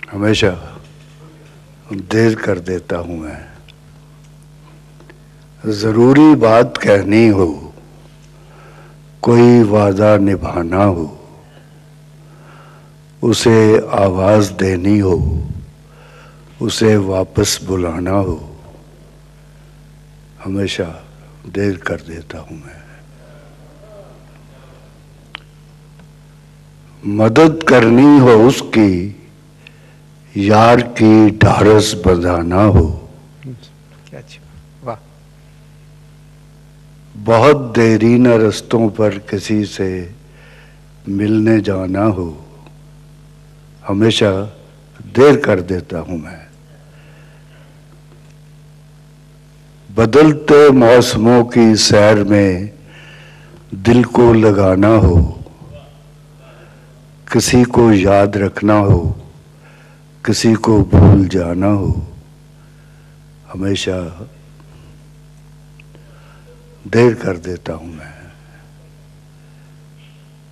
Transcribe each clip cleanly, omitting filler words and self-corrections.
हमेशा देर कर देता हूँ मैं। जरूरी बात कहनी हो, कोई वादा निभाना हो, उसे आवाज देनी हो, उसे वापस बुलाना हो, हमेशा देर कर देता हूँ मैं। मदद करनी हो उसकी, यार की ढारस बंधाना हो। क्या अच्छी वाह। बहुत देरीन रस्तों पर किसी से मिलने जाना हो, हमेशा देर कर देता हूं मैं। बदलते मौसमों की सैर में दिल को लगाना हो, किसी को याद रखना हो, किसी को भूल जाना हो, हमेशा देर कर देता हूं मैं।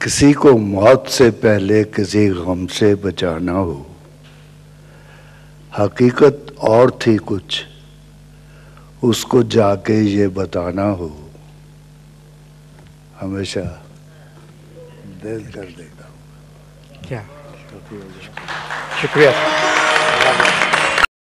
किसी को मौत से पहले किसी गम से बचाना हो, हकीकत और थी कुछ, उसको जाके ये बताना हो, हमेशा देर कर देता हूं। क्या शुक्रिया।